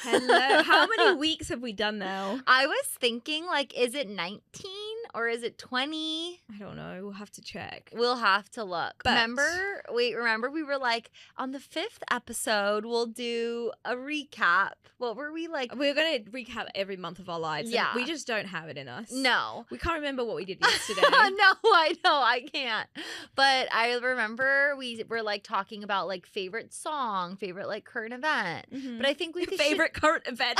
Hello. How many weeks have we done now? I was thinking, like, is it 19 or is it 20? I don't know. We'll have to check. We'll have to look. But- Remember we were like, on the 5th episode, we'll do a recap. What were we like? We're going to recap every month of our lives. Yeah. We just don't have it in us. No. We can't remember what we did yesterday. No, I know. I can't. But I remember we were like talking about like favorite song, favorite like current event. Mhm. But I think we could Favorite current event.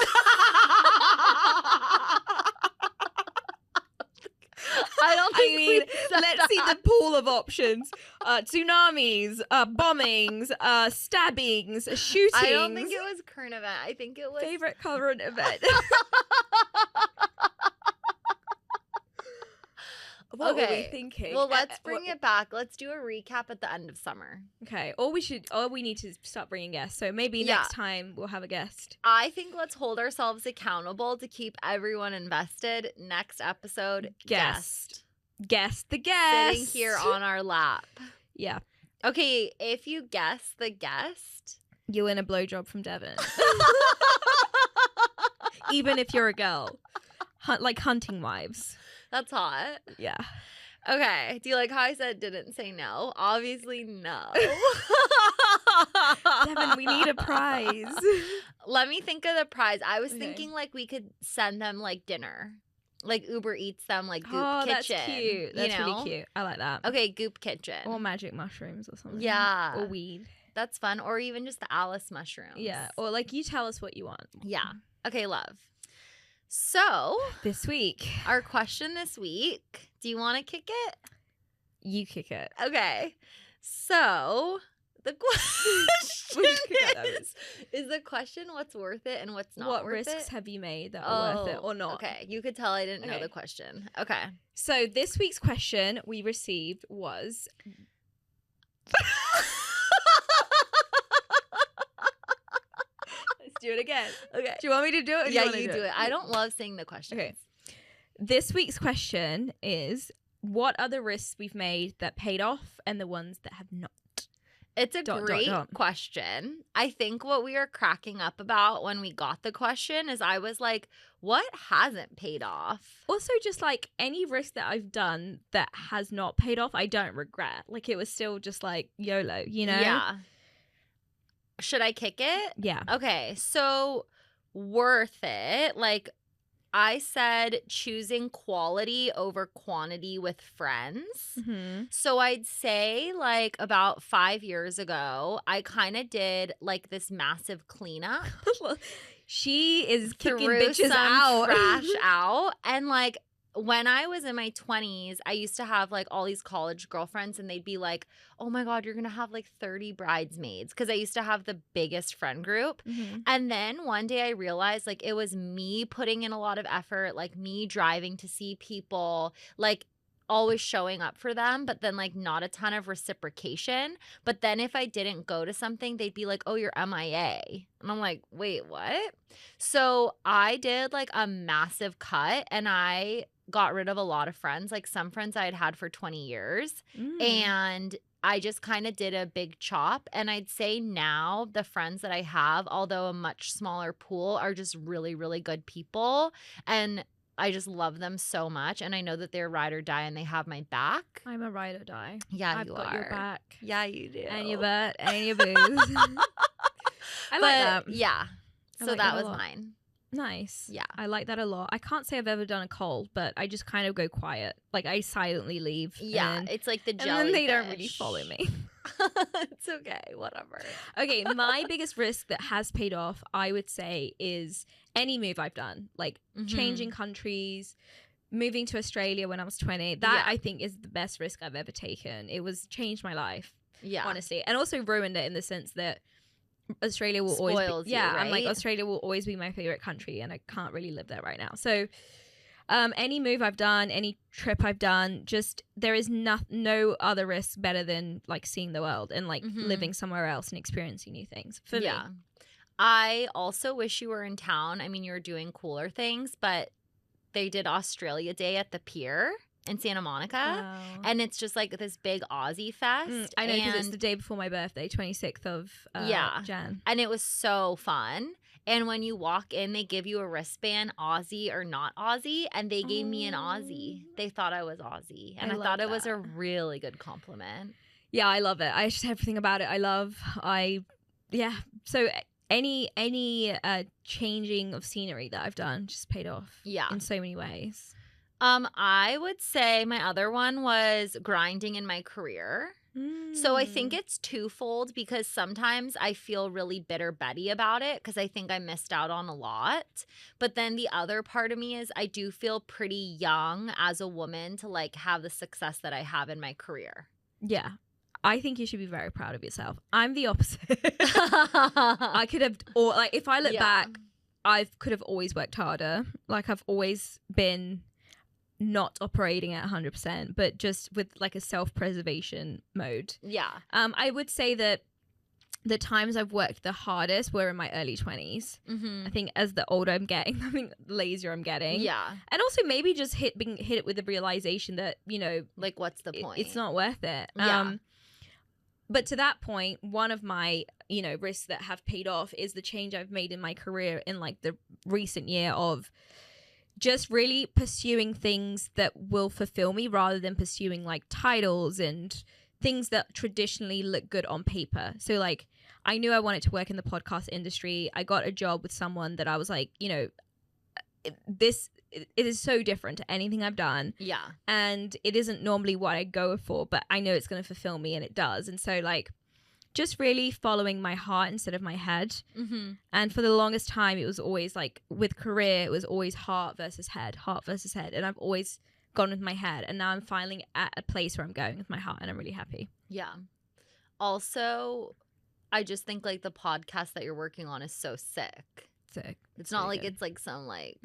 I don't think we said let's see the that. pool of options. Tsunamis, bombings, stabbings, shootings. I don't think it was current event. I think it was Favorite current event. What were we thinking? Well, let's bring it back. Let's do a recap at the end of summer. Okay. Or we need to start bringing guests. So maybe next time we'll have a guest. I think let's hold ourselves accountable to keep everyone invested. Next episode, guest. Guess the guest. Sitting here on our lap. Yeah. Okay, if you guess the guest, You win a blowjob from Devon. Even if you're a girl. Like hunting wives. that's hot. Yeah. Okay, do you like how I said didn't say no? Obviously, no. Devon, we need a prize. Let me think of the prize. I was Okay. thinking like we could send them like dinner. Like Uber Eats them like Goop Oh, Kitchen. that's cute. That's really cute. I like that. Okay, Goop Kitchen. Or magic mushrooms or something. Yeah. Or weed. That's fun. Or even just the Alice mushrooms. Yeah. Or like you tell us what you want. Yeah. Okay, love. So, This week, our question this week, do you want to kick it? you kick it. Okay. So, the question We'll just kick out is the question what's worth it and what's not What worth risks it? have you made that are worth it or not? Okay, you could tell I didn't know Okay. the question. Okay. So this week's question we received was... Let's do it again. Okay. Do you want me to do it? Or do you Yeah, wanna you do it. I don't love saying the question. Okay. This week's question is, what are the risks we've made that paid off and the ones that have not? It's a Dot, dot, great dot. question. I think what we were cracking up about when we got the question is I was like, what hasn't paid off? Also, just like any risk that I've done that has not paid off, I don't regret. Like it was still just like YOLO, you know? Yeah. Should I kick it? Yeah. Okay, so worth it. Like I said, choosing quality over quantity with friends. Mm-hmm. So I'd say like about 5 years ago, I kind of did like this massive cleanup. She is kicking threw bitches some out. trash out. And like when I was in my 20s, I used to have like all these college girlfriends and they'd be like, oh my God, you're going to have like 30 bridesmaids. Because I used to have the biggest friend group. Mhm. And then one day I realized like it was me putting in a lot of effort, like me driving to see people, like always showing up for them, but then like not a ton of reciprocation. But then if I didn't go to something, they'd be like, oh, you're MIA. And I'm like, wait, what? So I did like a massive cut and I got rid of a lot of friends, like some friends I had had for 20 years. Mm. And I just kind of did a big chop. And I'd say now the friends that I have, although a much smaller pool, are just really, really good people. And I just love them so much. And I know that they're ride or die and they have my back. I'm a ride or die. Yeah, I've you got are. your back. Yeah, you do. And your butt and your boobs. I like that. Yeah. I So like that that a was lot. mine. Nice. Yeah. I like that a lot. I can't say I've ever done a cold, but I just kind of go quiet. Like I silently leave. Yeah, And, it's like the and jellyfish. then they don't really follow me. It's okay, whatever. Okay, my biggest risk that has paid off, I would say, is any move I've done. Like Mhm. changing countries, moving to Australia when I was 20. That Yeah. I think is the best risk I've ever taken. It was changed my life, Yeah. honestly. And also ruined it in the sense that Australia will always Spoils be, you, I'm like, right? Australia will always be my favorite country and I can't really live there right now. So any move I've done, any trip I've done, just there is no other risk better than like seeing the world and like Mhm. living somewhere else and experiencing new things for me. I also wish you were in town. I mean, you were doing cooler things, but they did Australia Day at the pier in Santa Monica. Wow. And it's just like this big Aussie fest. I know because it's and- the day before my birthday, 26th of Yeah. Jan. And it was so fun. And when you walk in, they give you a wristband, Aussie or not Aussie, and they gave me an Aussie. They thought I was Aussie, and I thought it was a really good compliment. Yeah, I love it. I just everything about it. So any changing of scenery that I've done just paid off. Yeah. In so many ways. I would say my other one was grinding in my career. So I think it's twofold, because sometimes I feel really bitter Betty about it because I think I missed out on a lot. But then the other part of me is I do feel pretty young as a woman to like have the success that I have in my career. Yeah. I think you should be very proud of yourself. I'm the opposite. I could have, or like if I look back, I could have always worked harder. Like I've always been not operating at 100%, but just with like a self-preservation mode. Yeah. I would say that the times I've worked the hardest were in my early 20s. I think as the older I'm getting, I think the lazier I'm getting. Yeah. And also maybe just being hit with the realization that, you know, like what's the point? It's not worth it. Yeah. But to that point, one of my, you know, risks that have paid off is the change I've made in my career in like the recent year of just really pursuing things that will fulfill me rather than pursuing like titles and things that traditionally look good on paper. So like I knew I wanted to work in the podcast industry. I got a job with someone that I was like, you know, it is so different to anything I've done. Yeah. And it isn't normally what I go for, but I know it's going to fulfill me, and it does. And so like just really following my heart instead of my head. And for the longest time, it was always like with career, it was always heart versus head. And I've always gone with my head. And now I'm finally at a place where I'm going with my heart, and I'm really happy. Yeah. Also, I just think like the podcast that you're working on is so sick. It's not like it's like some like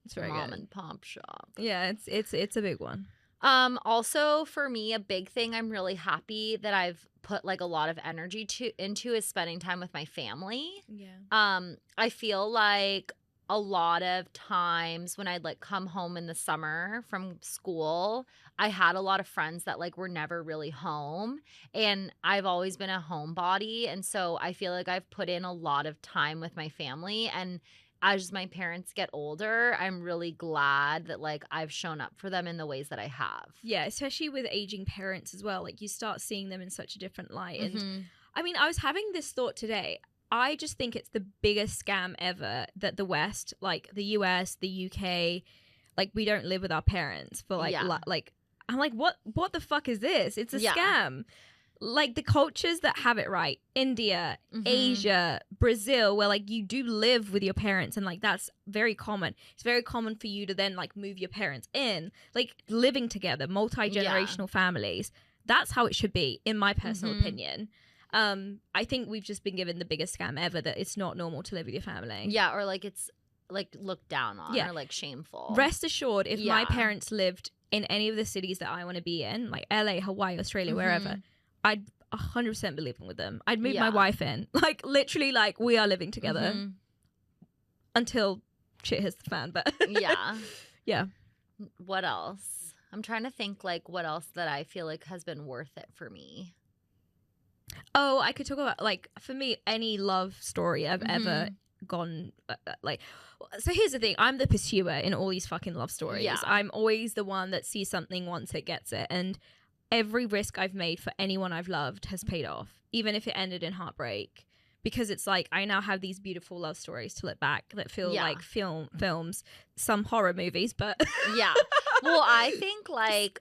it's very mom good. and pop shop. Yeah, it's a big one. Also for me, a big thing I'm really happy that I've put like a lot of energy into is spending time with my family. Yeah. I feel like a lot of times when I'd like come home in the summer from school, I had a lot of friends that like were never really home, and I've always been a homebody, and so I feel like I've put in a lot of time with my family. And as my parents get older, I'm really glad that like I've shown up for them in the ways that I have. Yeah, especially with aging parents as well. Like you start seeing them in such a different light. And I mean, I was having this thought today. I just think it's the biggest scam ever that the West, like the US, the UK, like we don't live with our parents for like, like I'm like, what the fuck is this? It's a scam. Like the cultures that have it right, India, Asia, Brazil, where like you do live with your parents, and like that's very common. It's very common for you to then like move your parents in, like living together, multi-generational families. That's how it should be, in my personal opinion. I think we've just been given the biggest scam ever, that it's not normal to live with your family. Yeah, or like it's like looked down on or like shameful. Rest assured, if my parents lived in any of the cities that I want to be in, like LA, Hawaii, Australia, wherever, I'd 100% be living with them. I'd move my wife in. Like literally, like we are living together until shit hits the fan. But yeah. What else? I'm trying to think like what else that I feel like has been worth it for me. Oh, I could talk about like for me any love story I've ever gone like. So here's the thing: I'm the pursuer in all these fucking love stories. Yeah. I'm always the one that sees something once it gets it, and every risk I've made for anyone I've loved has paid off, even if it ended in heartbreak. Because it's like I now have these beautiful love stories to look back that feel like films, some horror movies, but yeah. Well, I think like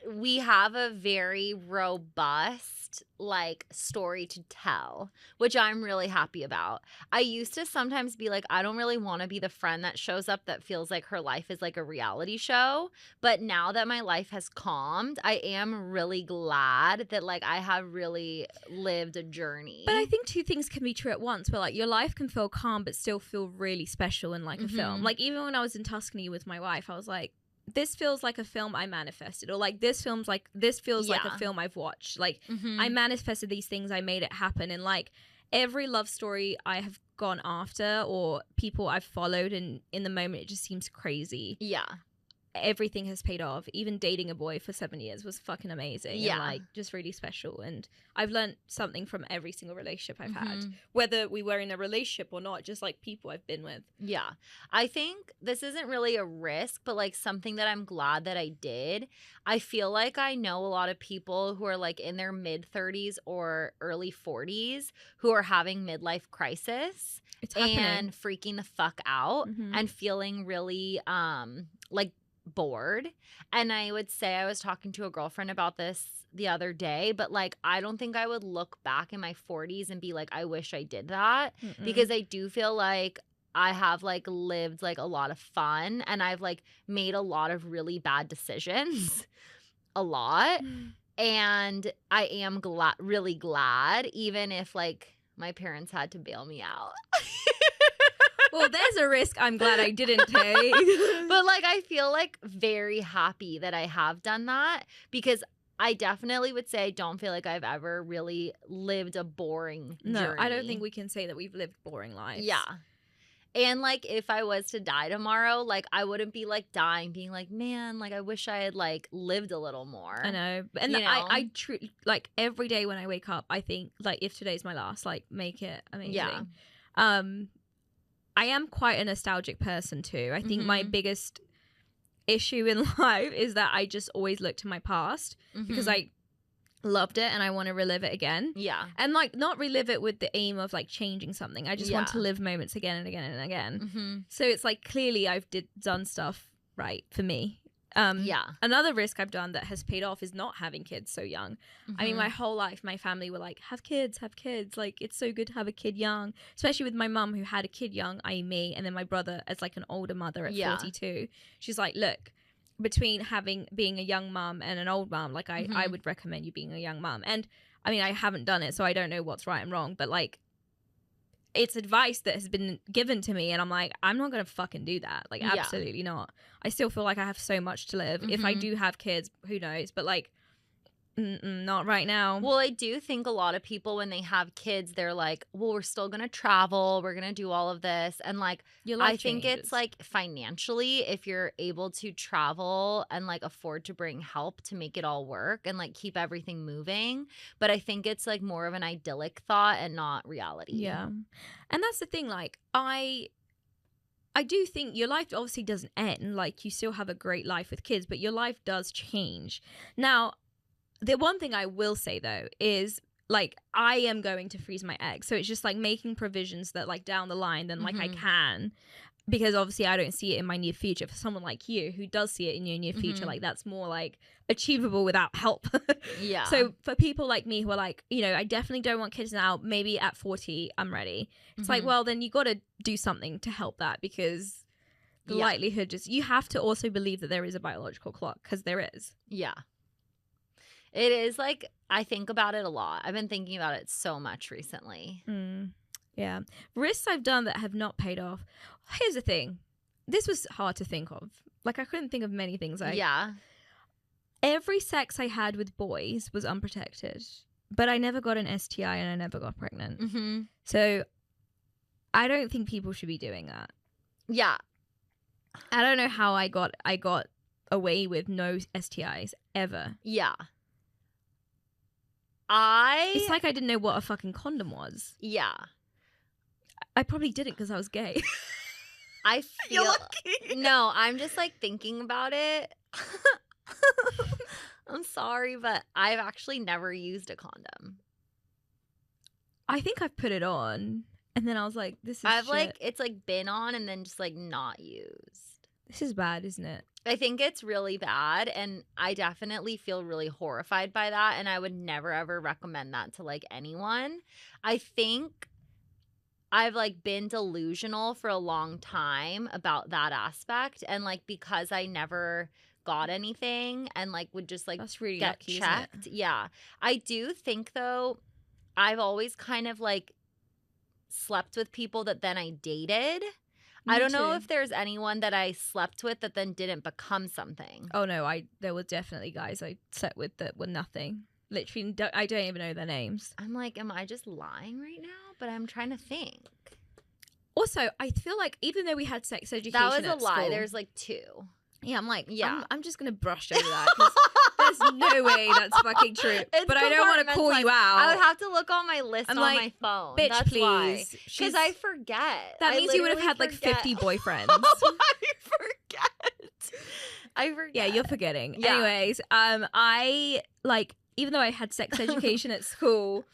we have a very robust like story to tell, which I'm really happy about. I used to sometimes be like, I don't really want to be the friend that shows up that feels like her life is like a reality show. But now that my life has calmed, I am really glad that like I have really lived a journey. But I think two things can be true at once, where like your life can feel calm but still feel really special in like a film. Like even when I was in Tuscany with my wife, I was like, this feels like a film I manifested, or like this feels like a film I've watched. Like I manifested these things, I made it happen. And like every love story I have gone after or people I've followed, and in the moment it just seems crazy. Yeah. everything has paid off. Even dating a boy for 7 years was fucking amazing. Yeah. And like just really special. And I've learned something from every single relationship I've had, Mhm. whether we were in a relationship or not, just like people I've been with. Yeah. I think this isn't really a risk, but like something that I'm glad that I did. I feel like I know a lot of people who are like in their mid 30s or early 40s who are having midlife crisis It's happening. and freaking the fuck out Mhm. and feeling really like bored. And I would say, I was talking to a girlfriend about this the other day, but like I don't think I would look back in my 40s and be like, I wish I did that, because I do feel like I have like lived like a lot of fun, and I've like made a lot of really bad decisions a lot, and I am really glad, even if like my parents had to bail me out. Well, there's a risk I'm glad I didn't take. But like I feel like very happy that I have done that, because I definitely would say I don't feel like I've ever really lived a boring journey. I don't think we can say that we've lived boring lives. Yeah. And like if I was to die tomorrow, like I wouldn't be like dying being like, man, like I wish I had like lived a little more. I know. And You know? I truly, like every day when I wake up, I think like if today's my last, like make it amazing. Yeah. I am quite a nostalgic person too. I think my Mhm. biggest issue in life is that I just always look to my past because Mhm. I loved it and I want to relive it again. Yeah. And like not relive it with the aim of like changing something. I just want Yeah. to live moments again and again and again. Mm-hmm. So it's like clearly I've done stuff right for me. Yeah. Another risk I've done that has paid off is not having kids so young. I mean, my whole life, my family were like, have kids. Like, it's so good to have a kid young, especially with my mum who had a kid young, i.e. me, and then my brother as like an older mother at 42. She's like, look, between being a young mum and an old mum, like I would recommend you being a young mum. And I mean, I haven't done it, so I don't know what's right and wrong, but like, it's advice that has been given to me, and I'm like, I'm not gonna fucking do that. Like, Yeah. absolutely not. I still feel like I have so much to live. If I do have kids, who knows? But like, not right now. Well, I do think a lot of people, when they have kids, they're like, well, we're still going to travel. We're going to do all of this. And like, Your life I think changes. it's like financially, if you're able to travel and like afford to bring help to make it all work and like keep everything moving. But I think it's like more of an idyllic thought and not reality. Yeah. And that's the thing. Like, I do think your life obviously doesn't end. Like, you still have a great life with kids, but your life does change. Now, the one thing I will say, though, is, like, I am going to freeze my eggs. So it's just, like, making provisions that, like, down the line, then, like, I can. Because, obviously, I don't see it in my near future. For someone like you who does see it in your near future, like, that's more, like, achievable without help. Yeah. So for people like me who are like, you know, I definitely don't want kids now. Maybe at 40, I'm ready. It's like, well, then you got to do something to help that, because the likelihood just, you have to also believe that there is a biological clock, because there is. Yeah. It is like, I think about it a lot. I've been thinking about it so much recently. Yeah. Risks I've done that have not paid off. Here's the thing. This was hard to think of. Like, I couldn't think of many things. Every sex I had with boys was unprotected, but I never got an STI and I never got pregnant. So I don't think people should be doing that. Yeah. I don't know how I got away with no STIs ever. Yeah. It's like I didn't know what a fucking condom was. Yeah. I probably didn't because I was gay. I feel no, I'm just like thinking about it. I'm sorry, but I've actually never used a condom. I think I've put it on and then I was like, this is shit. like, it's like been on and then just like not used. This is bad, isn't it? I think it's really bad, and I definitely feel really horrified by that, and I would never ever recommend that to like anyone. I think I've like been delusional for a long time about that aspect, and like because I never got anything and like would just like that's really get lucky, checked. Isn't it? Yeah. I do think though, I've always kind of like slept with people that then I dated. I don't know if there's anyone that I slept with that then didn't become something. Oh no, there were definitely guys I slept with that were nothing. Literally, I don't even know their names. I'm like, am I just lying right now? But I'm trying to think. Also, I feel like even though we had sex education that was at a lie. school, There's like 2. Yeah, I'm like, Yeah. I'm just gonna brush over that. 'Cause there's no way that's fucking true. It's But I don't want to call you out. I would have to look on my list I'm on like, my phone. bitch, That's please. Because I forget. That I means you would have literally had like forget. 50 boyfriends. I forget. Yeah, you're forgetting. Yeah. Anyways, I like, even though I had sex education at school,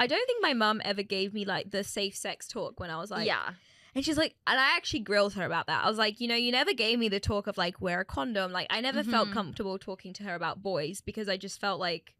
I don't think my mum ever gave me like the safe sex talk when I was like, yeah. and she's like, and I actually grilled her about that. I was like, you know, you never gave me the talk of like, wear a condom. Like, I never felt comfortable talking to her about boys because I just felt like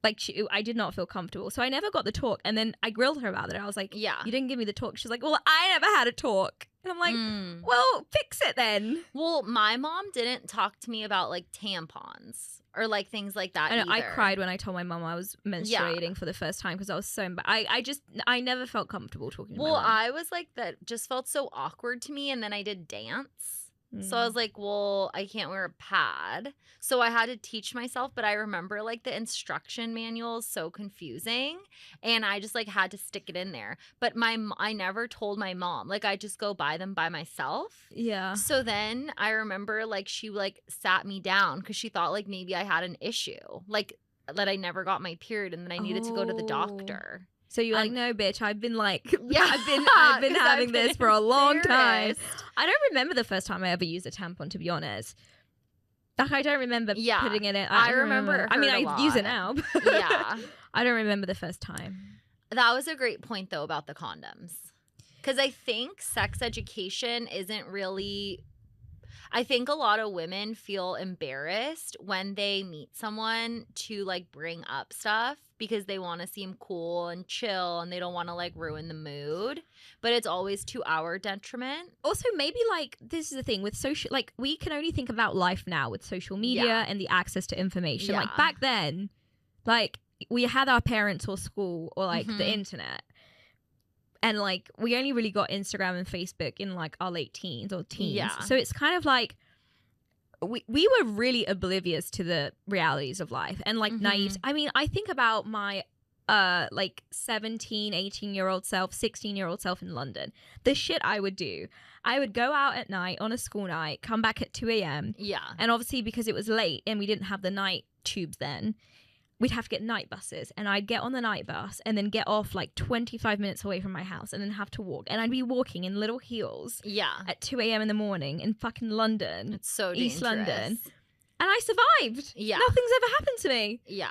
I did not feel comfortable. So I never got the talk. And then I grilled her about it. I was like, Yeah. you didn't give me the talk. She's like, well, I never had a talk. And I'm like, well, fix it then. Well, my mom didn't talk to me about like tampons or like things like that. I know, I either. cried when I told my mum I was menstruating for the first time because I was so I never felt comfortable talking to my mum. I was like, that just felt so awkward to me. And then I did dance. So I was like, well, I can't wear a pad. So I had to teach myself. But I remember like the instruction manual is so confusing. And I just like had to stick it in there. But I never told my mom. Like I just go buy them by myself. Yeah. So then I remember like she like sat me down because she thought like maybe I had an issue. Like that I never got my period and then I needed to go to the doctor. So you're like, no, bitch, I've been like, Yeah, I've been having this for a long time. embarrassed. I don't remember the first time I ever used a tampon, to be honest. Like, I don't remember putting it in. I remember it I mean, hurt a I use it lot. now. Yeah. I don't remember the first time. That was a great point, though, about the condoms. Because I think sex education isn't really... I think a lot of women feel embarrassed when they meet someone to, like, bring up stuff because they want to seem cool and chill and they don't want to, like, ruin the mood. But it's always to our detriment. Also, maybe, like, this is the thing with social... Like, we can only think about life now with social media and the access to information. Yeah. Like, back then, like, we had our parents or school or, like, the internet. And, like, we only really got Instagram and Facebook in, like, our late teens or teens. Yeah. So it's kind of like we were really oblivious to the realities of life and, like, naive. I mean, I think about my, like, 17, 18-year-old self, 16-year-old self in London. The shit I would do. I would go out at night on a school night, come back at 2 a.m. Yeah. And obviously because it was late and we didn't have the night tubes then, we'd have to get night buses, and I'd get on the night bus and then get off like 25 minutes away from my house and then have to walk. And I'd be walking in little heels at 2 a.m. in the morning in fucking London. It's so East dangerous. London. And I survived. Yeah. Nothing's ever happened to me. Yeah.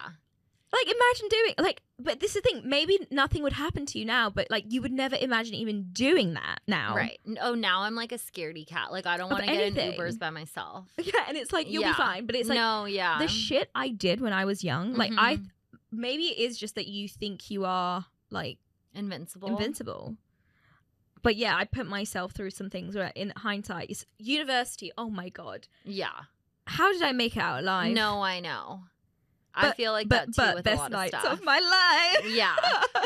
Like, imagine doing, like, but this is the thing, maybe nothing would happen to you now, but, like, you would never imagine even doing that now. Right. Oh, now I'm like a scaredy cat. Like, I don't want to get in Ubers by myself. Yeah, and it's like, you'll be fine. But it's like, the shit I did when I was young, like, maybe it is just that you think you are, like, invincible. But yeah, I put myself through some things where, in hindsight, university, oh my God. Yeah. How did I make it out alive? No, I know. I feel like that too with a lot of stuff. Best nights of my life. Yeah.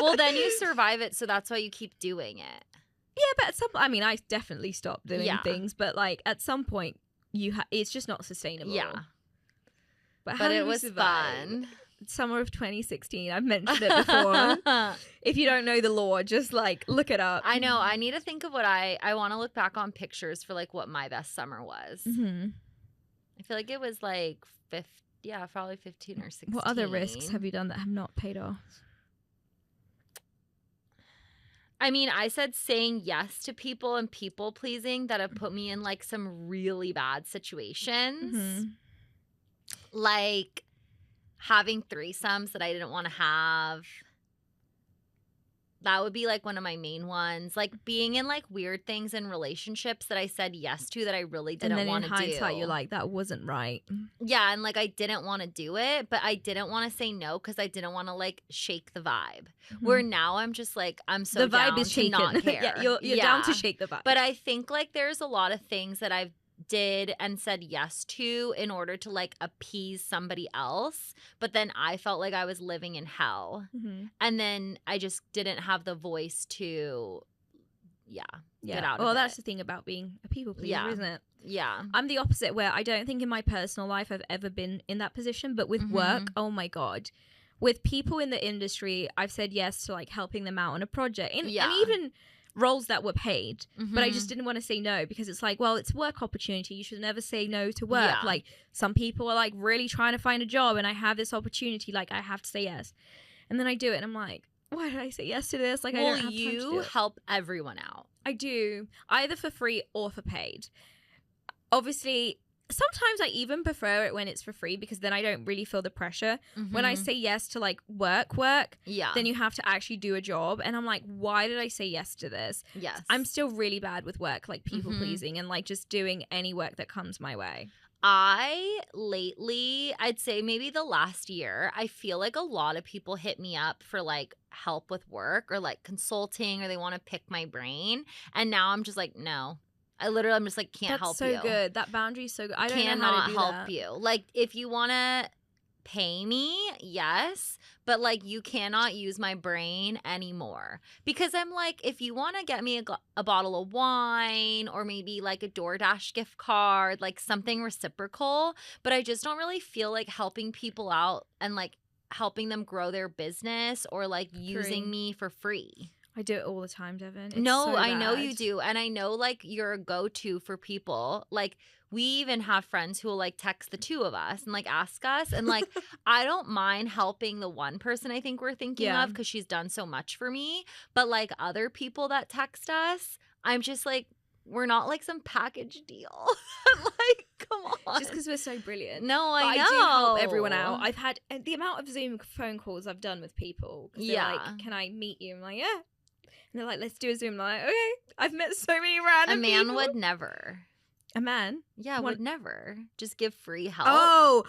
Well, then you survive it, so that's why you keep doing it. Yeah, but at some point, I mean, I definitely stopped doing things, but, like, at some point, it's just not sustainable. Yeah. But how it was fun. Summer of 2016. I've mentioned it before. If you don't know the law, just, like, look it up. I know. I need to think of what I want to look back on pictures for, like, what my best summer was. I feel like it was, like, probably 15 or 16. What other risks have you done that have not paid off? I mean, I said saying yes to people and people pleasing that have put me in, like, some really bad situations. Like having threesomes that I didn't want to have. That would be, like, one of my main ones. Like, being in, like, weird things in relationships that I said yes to that I really didn't want to do. And then in hindsight, you're like, that wasn't right. Yeah, and, like, I didn't want to do it, but I didn't want to say no because I didn't want to, like, shake the vibe. Where now I'm just, like, I'm so the vibe down is to shaken. not care. You're down to shake the vibe. But I think, like, there's a lot of things that I've did and said yes to in order to, like, appease somebody else, but then I felt like I was living in hell, and then I just didn't have the voice to get out of it. Well, that's the thing about being a people pleaser, isn't it? Yeah. I'm the opposite, where I don't think in my personal life I've ever been in that position, but with work, oh my God. With people in the industry, I've said yes to, like, helping them out on a project. And even roles that were paid, but I just didn't want to say no because it's like, well, it's work opportunity. You should never say no to work. Yeah. Like some people are like really trying to find a job and I have this opportunity, like I have to say yes. And then I do it and I'm like, why did I say yes to this? Like, I don't have time to do you it. help everyone out. I do, either for free or for paid. Obviously, sometimes I even prefer it when it's for free because then I don't really feel the pressure. When I say yes to like work, yeah, then you have to actually do a job. And I'm like, why did I say yes to this? Yes. I'm still really bad with work, like people pleasing and like just doing any work that comes my way. Lately, I'd say maybe the last year, I feel like a lot of people hit me up for like help with work or like consulting or they want to pick my brain. And now I'm just like, no. I'm just like, can't help you. That's so good. That boundary is so good. I don't know how to Cannot do help that. you. Like, if you want to pay me, yes, but like you cannot use my brain anymore. Because I'm like, if you want to get me a bottle of wine or maybe like a DoorDash gift card, like something reciprocal, but I just don't really feel like helping people out and like helping them grow their business or like using me for free. I do it all the time, Devon. It's No, so I know bad. you do. And I know like you're a go-to for people. Like we even have friends who will like text the two of us and like ask us. And like I don't mind helping the one person I think we're thinking of because she's done so much for me. But like other people that text us, I'm just like, we're not like some package deal. Like, come on. Just because we're so brilliant. No, I know. I do help everyone out. I've had the amount of Zoom phone calls I've done with people. Yeah. Like, can I meet you? I'm like, yeah. And they're like, let's do a Zoom. I'm like, okay. I've met so many random people. A man would never. A man? Yeah, would never. Just give free help. Oh,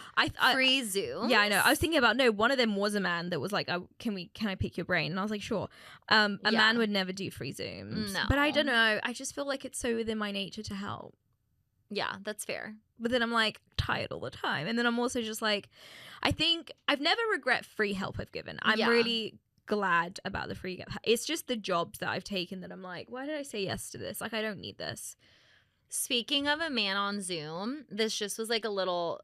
free Zoom. Yeah, I know. I was thinking about one of them was a man that was like, can I pick your brain? And I was like, sure. A man would never do free Zooms. No. But I don't know. I just feel like it's so within my nature to help. Yeah, that's fair. But then I'm like tired all the time. And then I'm also just like, I think I've never regret free help I've given. I'm really glad about the free. It's just the jobs that I've taken that I'm like, why did I say yes to this? Like, I don't need this. Speaking of a man on Zoom, this just was like a little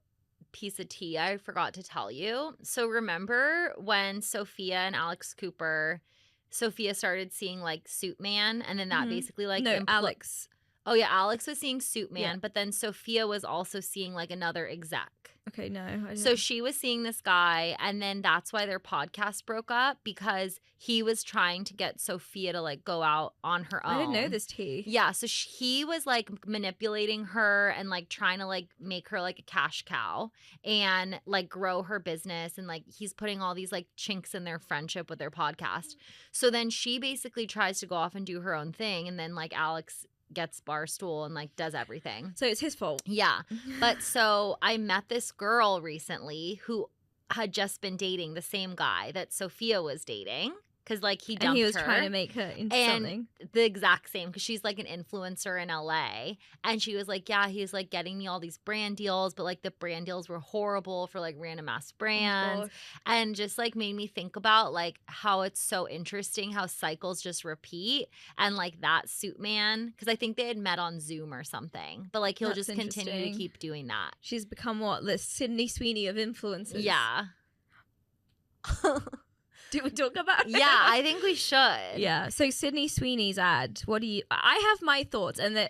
piece of tea I forgot to tell you. So remember when Sophia and Alex Cooper, Sophia started seeing like Suit Man and then that basically like Alex. Oh yeah, Alex was seeing Suit Man, but then Sophia was also seeing like another exec. Okay, no. I didn't. So she was seeing this guy, and then that's why their podcast broke up because he was trying to get Sophia to like go out on her own. I didn't know this tea. Yeah, so he was like manipulating her and like trying to like make her like a cash cow and like grow her business, and like he's putting all these like chinks in their friendship with their podcast. So then she basically tries to go off and do her own thing, and then like Alex gets Barstool and like does everything. So it's his fault. Yeah. But so I met this girl recently who had just been dating the same guy that Sophia was dating. Because like he dumped her. And he was trying to make her into something. The exact same, because she's like an influencer in LA. And she was like, yeah, he's like getting me all these brand deals, but like the brand deals were horrible for like random ass brands. And just like made me think about like how it's so interesting how cycles just repeat. And like that Suit Man, because I think they had met on Zoom or something. But like he'll just continue to keep doing that. She's become what? The Sydney Sweeney of influencers. Yeah. Do we talk about it? Yeah, I think we should. Yeah. So Sydney Sweeney's ad. I have my thoughts, and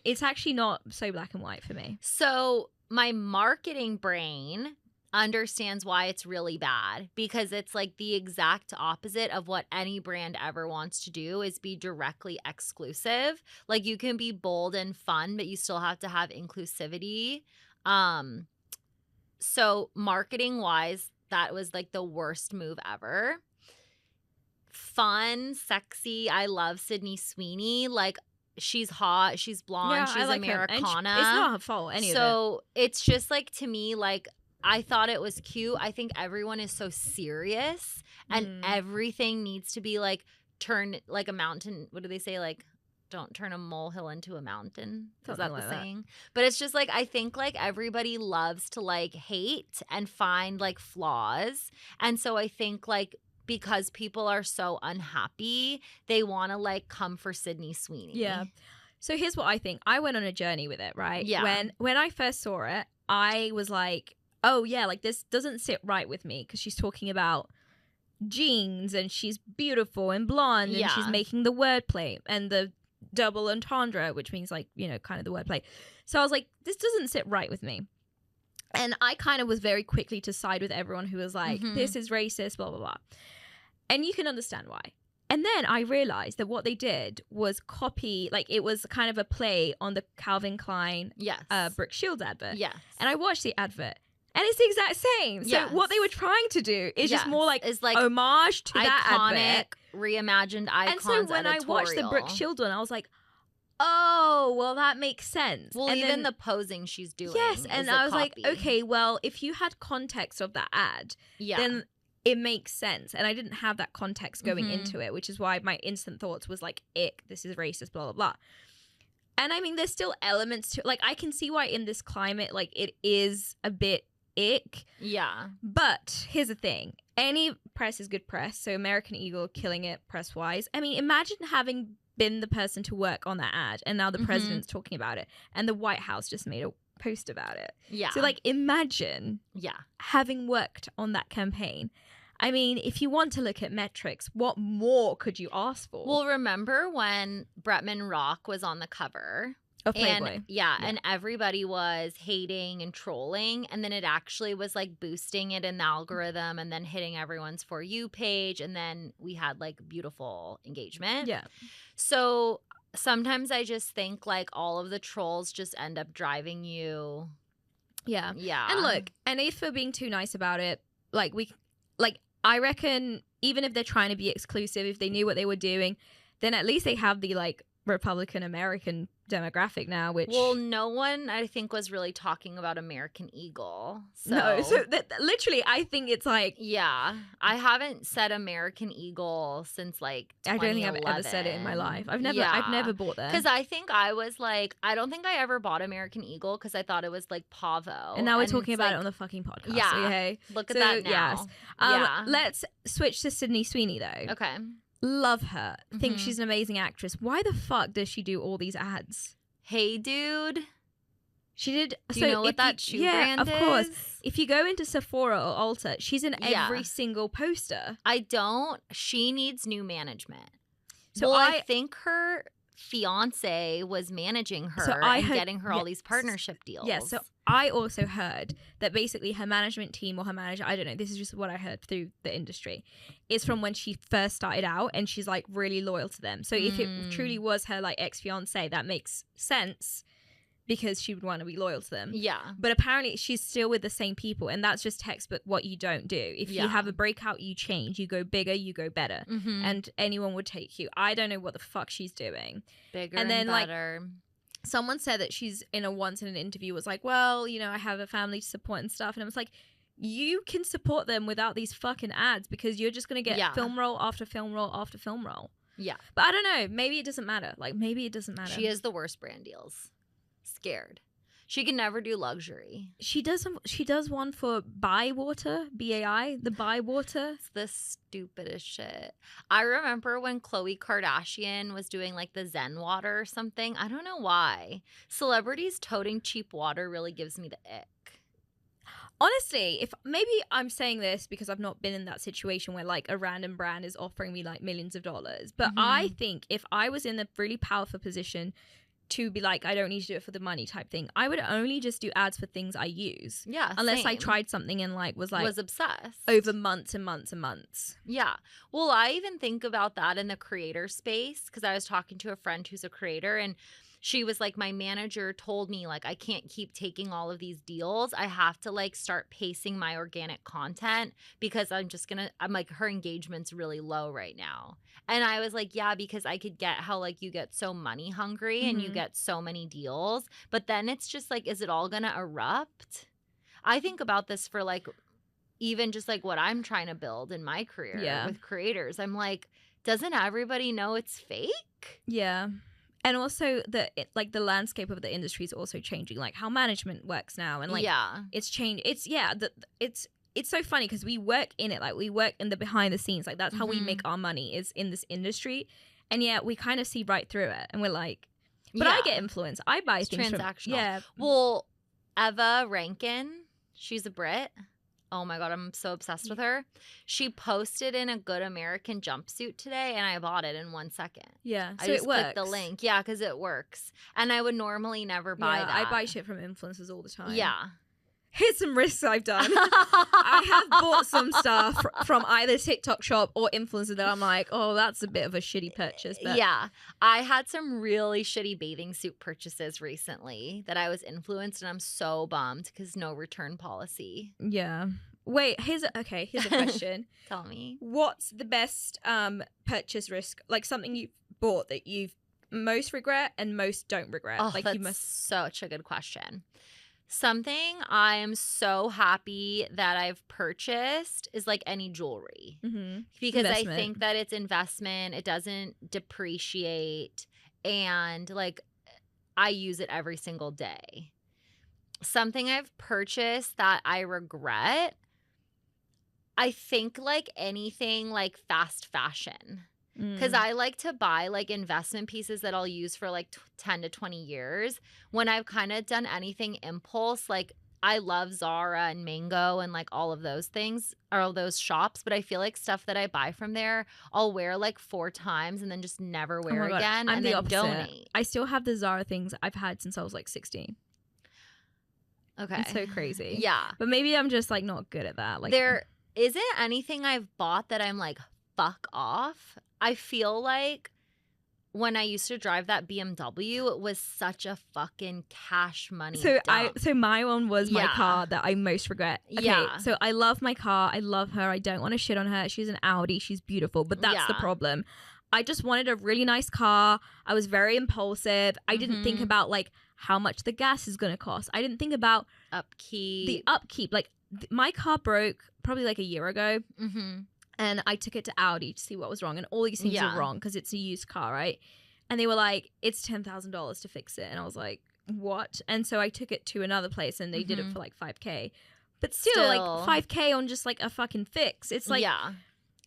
it's actually not so black and white for me. So my marketing brain understands why it's really bad, because it's like the exact opposite of what any brand ever wants to do, is be directly exclusive. Like you can be bold and fun, but you still have to have inclusivity. So marketing wise, that was like the worst move ever. Fun, sexy. I love Sydney Sweeney. Like she's hot, she's blonde, she's like Americana. It's not her fault, So it's just like, to me, like I thought it was cute. I think everyone is so serious and everything needs to be like turn like a mountain. What do they say? Like, don't turn a molehill into a mountain. Is that the saying? But it's just like, I think like everybody loves to like hate and find like flaws. And so I think like because people are so unhappy, they want to like come for Sydney Sweeney. Yeah. So here's what I think. I went on a journey with it, right? Yeah. When I first saw it, I was like, oh yeah, like this doesn't sit right with me, because she's talking about jeans and she's beautiful and blonde and she's making the wordplay and the double entendre, which means like, you know, kind of the wordplay. So I was like, this doesn't sit right with me. And I kind of was very quickly to side with everyone who was like, this is racist, blah, blah, blah. And you can understand why. And then I realized that what they did was copy, like it was kind of a play on the Calvin Klein Brooke Shields advert. Yes. And I watched the advert. And it's the exact same. So what they were trying to do is just more like, homage to that advert. Reimagined icons. And so when I watched the Brooke Shields one, I was like, oh, well, that makes sense. Well, and even the posing she's doing. Yes, and I was like, okay, well, if you had context of that ad, then it makes sense. And I didn't have that context going into it, which is why my instant thoughts was like, ick, this is racist, blah, blah, blah. And I mean, there's still elements to, like, I can see why in this climate, like, it is a bit ick. Yeah. But here's the thing. Any press is good press. So American Eagle killing it press-wise. I mean, imagine having been the person to work on that ad and now the president's talking about it and the White House just made a post about it. Yeah. So, like, imagine having worked on that campaign. I mean, if you want to look at metrics, what more could you ask for? Well, remember when Bretman Rock was on the cover? Of Playboy. And, and everybody was hating and trolling, and then it actually was like boosting it in the algorithm and then hitting everyone's For You page, and then we had like beautiful engagement. Yeah. So sometimes I just think like all of the trolls just end up driving you. Yeah. Yeah. And look, and if we're being too nice about it, like I reckon even if they're trying to be exclusive, if they knew what they were doing, then at least they have the like Republican American demographic now, which no one I think was really talking about American Eagle. So literally I think it's like I haven't said American Eagle since like 2011. I don't think I've ever said it in my life. I've never bought them because I think I was like I don't think I ever bought American Eagle because I thought it was like Pavo, and now we're talking about it on the fucking podcast. Okay, look at that now. Yes. Let's switch to Sydney Sweeney though. Okay. Love her. Think she's an amazing actress. Why the fuck does she do all these ads? Hey, dude. She did. Do you know what that shoe brand is? Yeah, of course. If you go into Sephora or Ulta, she's in every single poster. I don't. She needs new management. So I think her fiance was managing her and getting her all these partnership deals. Yeah, so I also heard that basically her management team or her manager, I don't know, this is just what I heard through the industry, is from when she first started out and she's like really loyal to them. So if it truly was her like ex-fiance, that makes sense because she would want to be loyal to them. Yeah. But apparently she's still with the same people, and that's just textbook what you don't do. If you have a breakout, you change. You go bigger, you go better. And anyone would take you. I don't know what the fuck she's doing. Bigger and then better. Like, someone said that she's once in an interview was like, well, you know, I have a family to support and stuff. And I was like, you can support them without these fucking ads because you're just going to get film roll after film roll after film roll. Yeah. But I don't know. Maybe it doesn't matter. Like, maybe it doesn't matter. She has the worst brand deals. Scared. She can never do luxury. She does one for Bywater, BAI, the Bywater. It's the stupidest shit. I remember when Khloe Kardashian was doing like the Zen water or something. I don't know why. Celebrities toting cheap water really gives me the ick. Honestly, if maybe I'm saying this because I've not been in that situation where like a random brand is offering me like millions of dollars. But I think if I was in a really powerful position to be like, I don't need to do it for the money type thing, I would only just do ads for things I use. Yeah. Unless I tried something and like was obsessed over months and months and months. Yeah. Well, I even think about that in the creator space because I was talking to a friend who's a creator and she was like, my manager told me like I can't keep taking all of these deals. I have to like start pacing my organic content because I'm like her engagement's really low right now. And I was like, yeah, because I could get how like you get so money hungry and you get so many deals. But then it's just like, is it all going to erupt? I think about this for like even just like what I'm trying to build in my career with creators. I'm like, doesn't everybody know it's fake? Yeah. And also the landscape of the industry is also changing, like how management works now, and like it's changed. It's so funny because we work in it, like we work in the behind the scenes, like that's how we make our money is in this industry, and yet we kind of see right through it, and we're like, but I get influenced. I buy things transactional. From, Well, Eva Rankin, she's a Brit. Oh my God, I'm so obsessed with her. She posted in a Good American jumpsuit today, and I bought it in 1 second. Yeah, I so just it works. clicked the link. Yeah, because it works. And I would normally never buy Yeah, that. I buy shit from influencers all the time. Yeah. Here's some risks I've done. I have bought some stuff from either TikTok shop or influencer that I'm like, oh, that's a bit of a shitty purchase. But Yeah. I had some really shitty bathing suit purchases recently that I was influenced, and I'm so bummed because no return policy. yeah. Wait, here's a question. Tell me. What's the best purchase risk? Like something you bought that you most regret and most don't regret? Oh, like that's you must. such a good question. Something I am so happy that I've purchased is like any jewelry, because I think that it's investment. It doesn't depreciate, and like I use it every single day. Something I've purchased that I regret, I think like anything like fast fashion. Because I like to buy like investment pieces that I'll use for like 10 to 20 years. When I've kind of done anything impulse, like I love Zara and Mango and like all of those things, or all those shops. But I feel like stuff that I buy from there, I'll wear like 4 times and then just never wear again. I'm and the then opposite. donate. I still have the Zara things I've had since I was like 16. Okay. It's so crazy. Yeah. But maybe I'm just like not good at that. Like there isn't anything I've bought that I'm like, fuck off. I feel like when I used to drive that BMW, it was such a fucking cash money dump. So my one was my car that I most regret. Okay, Yeah. so I love my car. I love her. I don't want to shit on her. She's an Audi. She's beautiful. But that's the problem. I just wanted a really nice car. I was very impulsive. I didn't think about like how much the gas is going to cost. I didn't think about upkeep. The upkeep. Like my car broke probably like a year ago. And I took it to Audi to see what was wrong. And all these things are wrong because it's a used car, right? And they were like, it's $10,000 to fix it. And I was like, what? And so I took it to another place and they did it for like $5,000. But still like $5,000 on just like a fucking fix. It's like,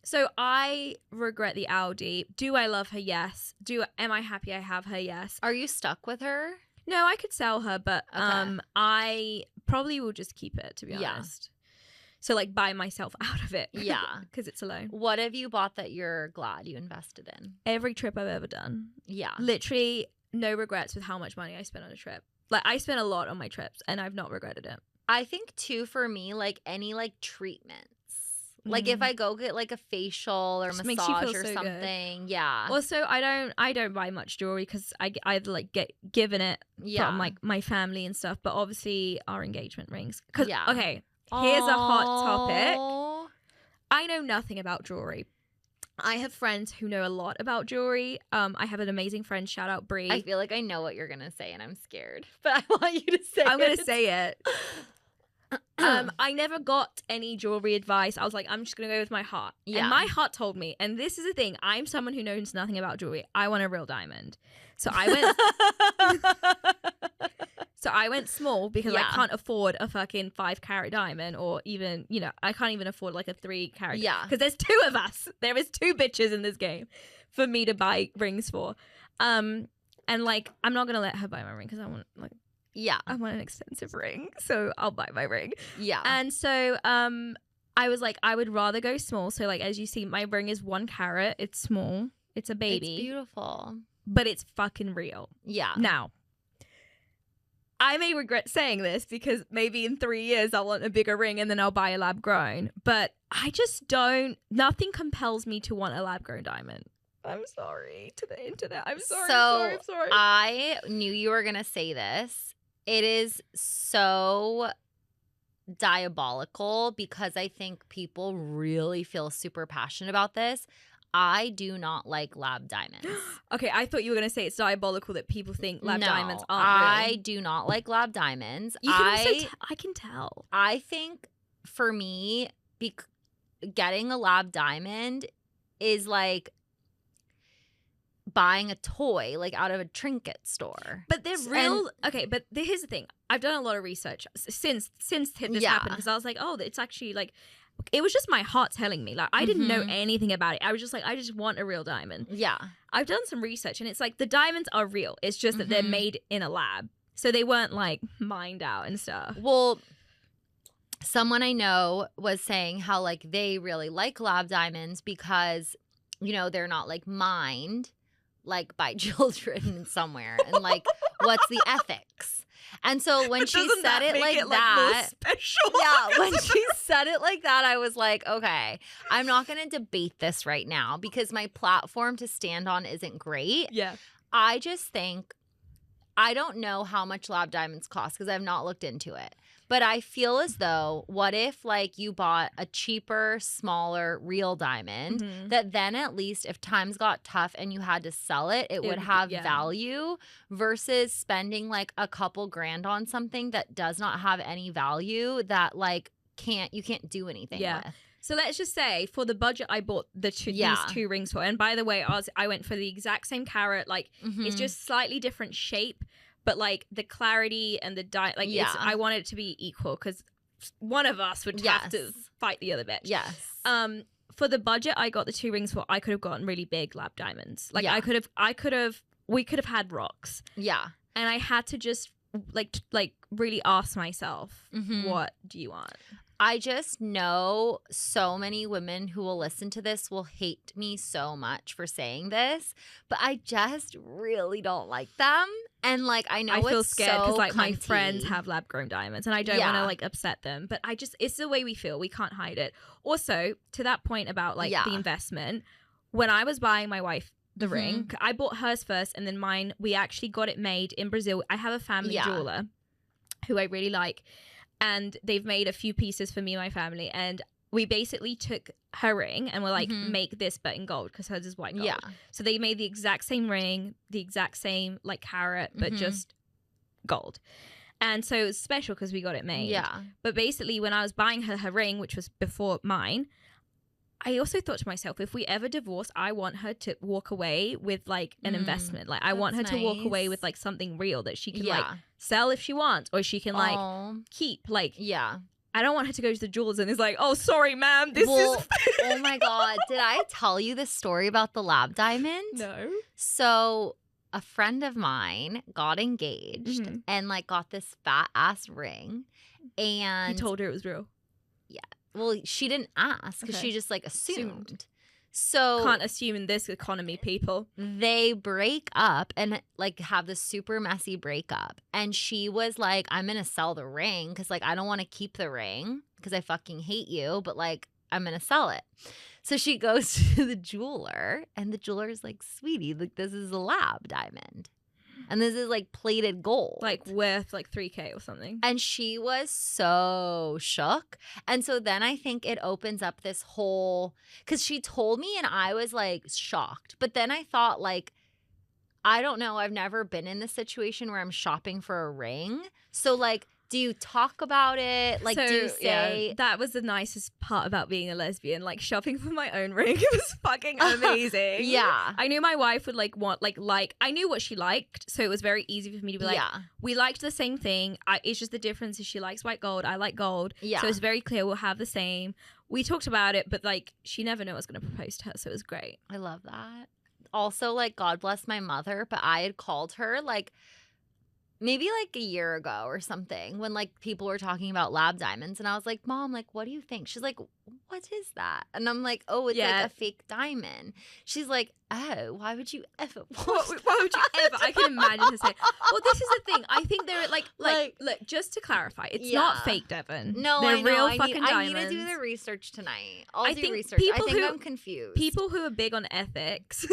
so I regret the Audi. Do I love her? Yes. Am I happy I have her? Yes. Are you stuck with her? No, I could sell her, but I probably will just keep it, to be honest. So like buy myself out of it. Yeah. Because it's a loan. What have you bought that you're glad you invested in? Every trip I've ever done. Yeah. Literally no regrets with how much money I spent on a trip. Like I spent a lot on my trips and I've not regretted it. I think too, for me, like any like treatments. Like if I go get like a facial or Just massage or something. Good. Yeah. Also, I don't buy much jewelry because I like get given it from like my family and stuff. But obviously our engagement rings. Okay. Here's a hot topic. I know nothing about jewelry. I have friends who know a lot about jewelry. I have an amazing friend, shout out Bree. I feel like I know what you're going to say and I'm scared. But I want you to say it. I'm going to say it. I never got any jewelry advice. I was like, I'm just going to go with my heart. Yeah. And my heart told me, and this is the thing, I'm someone who knows nothing about jewelry. I want a real diamond. So I went small because I can't afford a fucking 5-carat diamond, or even, I can't even afford like a 3-carat. Yeah. Because there's 2 of us. There is 2 bitches in this game for me to buy rings for. And like, I'm not going to let her buy my ring because I want I want an expensive ring. So I'll buy my ring. Yeah. And so I was like, I would rather go small. So like, as you see, my ring is 1 carat. It's small. It's a baby. It's beautiful. But it's fucking real. Yeah. Now, I may regret saying this because maybe in 3 years I'll want a bigger ring and then I'll buy a lab grown. But I just don't. Nothing compels me to want a lab grown diamond. I'm sorry to the internet. I'm sorry. I'm sorry. I knew you were going to say this. It is so diabolical because I think people really feel super passionate about this. I do not like lab diamonds. Okay, I thought you were going to say it's diabolical that people think lab diamonds aren't real. I real. do not like lab diamonds. I can tell. I think for me, getting a lab diamond is like buying a toy like out of a trinket store. But they're real. Okay, but here's the thing. I've done a lot of research since this happened because I was like, oh, it's actually like, it was just my heart telling me. Like, I didn't know anything about it. I was just like, I just want a real diamond. Yeah. I've done some research and it's like the diamonds are real. It's just that they're made in a lab. So they weren't like mined out and stuff. Well, someone I know was saying how like they really like lab diamonds because, you know, they're not like mined like by children somewhere, and like what's the ethics. And so when she Doesn't said that it make like it, that, more special? yeah, when she said it like that, I was like, okay, I'm not going to debate this right now because my platform to stand on isn't great. Yeah. I just think, I don't know how much lab diamonds cost because I've not looked into it. But I feel as though, what if like you bought a cheaper, smaller, real diamond that then at least if times got tough and you had to sell it, it would have value versus spending like a couple grand on something that does not have any value that like you can't do anything with. So let's just say for the budget I bought these 2 rings for, and by the way, I went for the exact same carat, like it's just slightly different shape, but like the clarity and the I wanted it to be equal because one of us would have to fight the other bitch. Yes. For the budget I got the 2 rings for, I could have gotten really big lab diamonds. Like we could have had rocks. Yeah. And I had to just like really ask myself, what do you want? I just know so many women who will listen to this will hate me so much for saying this, but I just really don't like them. And like, I know I feel scared because like my friends have lab grown diamonds and I don't want to like upset them, but it's the way we feel. We can't hide it. Also, to that point about like the investment, when I was buying my wife the ring, I bought hers first and then mine, we actually got it made in Brazil. I have a family jeweler who I really like. And they've made a few pieces for me and my family. And we basically took her ring and we're like, make this but in gold because hers is white gold. Yeah. So they made the exact same ring, the exact same like carat, but just gold. And so it was special because we got it made. Yeah. But basically when I was buying her ring, which was before mine, I also thought to myself, if we ever divorce, I want her to walk away with like an investment. Like I want her to walk away with like something real that she can like sell if she wants, or she can like keep. Like I don't want her to go to the jewelers and it's like, oh, sorry, ma'am, this is. Oh my God. Did I tell you the story about the lab diamond? No. So a friend of mine got engaged and like got this fat ass ring. And you told her it was real. Yeah. Well, she didn't ask because she just like assumed. So can't assume in this economy, people. They break up and like have this super messy breakup. And she was like, I'm going to sell the ring because like I don't want to keep the ring because I fucking hate you. But like I'm going to sell it. So she goes to the jeweler and the jeweler is like, sweetie, like this is a lab diamond. And this is like plated gold. Like worth like 3K or something. And she was so shook. And so then I think it opens up this whole, because she told me and I was like shocked. But then I thought like, I don't know. I've never been in this situation where I'm shopping for a ring. So like, do you talk about it? Like, do you say that was the nicest part about being a lesbian? Like shopping for my own ring. It was fucking amazing. Yeah, I knew my wife would like want like I knew what she liked, so it was very easy for me to be like, we liked the same thing. It's just the difference is she likes white gold, I like gold. Yeah, so it's very clear we'll have the same. We talked about it, but like she never knew I was going to propose to her, so it was great. I love that. Also, like God bless my mother, but I had called her like. Maybe like a year ago or something when like people were talking about lab diamonds and I was like, Mom, like, what do you think? She's like, what is that? And I'm like, oh, it's like a fake diamond. She's like, oh, why would you ever why would you ever? I can imagine her saying, well, this is the thing. I think they're like look, just to clarify, it's not fake, Devon. No, they're I know. real fucking diamonds. I need to do the research tonight. I'll do research. I think I'm confused. People who are big on ethics,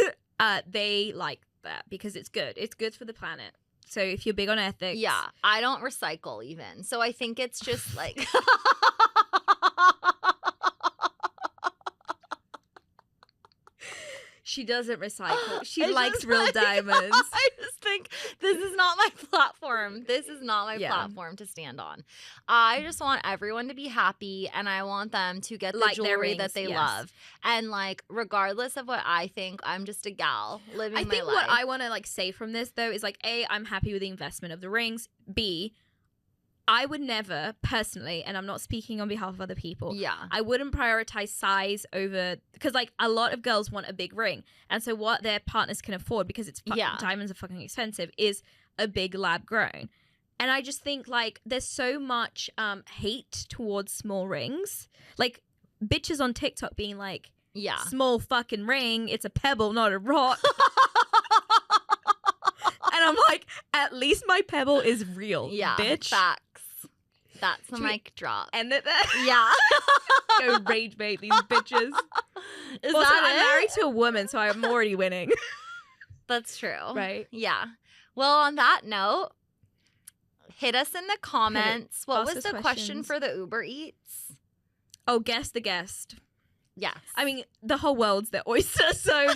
they like that because it's good. It's good for the planet. So if you're big on ethics. Yeah, I don't recycle even. So I think it's just like. She doesn't recycle. She likes real diamonds. I just think this is not my platform. This is not my platform to stand on. I just want everyone to be happy and I want them to get the jewelry that they love. And like, regardless of what I think, I'm just a gal living my life. I think what I want to like say from this though is like, A, I'm happy with the investment of the rings. B, I would never personally, and I'm not speaking on behalf of other people. Yeah, I wouldn't prioritize size over because like a lot of girls want a big ring, and so what their partners can afford because it's diamonds are fucking expensive is a big lab grown. And I just think like there's so much hate towards small rings. Like bitches on TikTok being like, Yeah. small fucking ring, it's a pebble, not a rock. And I'm like, at least my pebble is real, Yeah. bitch. Facts. That's the Should we mic drop. End it there. Yeah. Go rage bait these bitches. Is Also, that I'm it? married to a woman, so I'm already winning. That's true. Right? Yeah. Well, on that note, hit us in the comments. What Ask was us the question questions. for the Uber Eats? Oh, guess the guest. Yes. I mean, the whole world's their oyster, so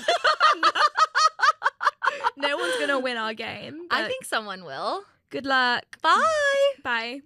no one's going to win our game. I but think someone will. good luck. Bye. Bye.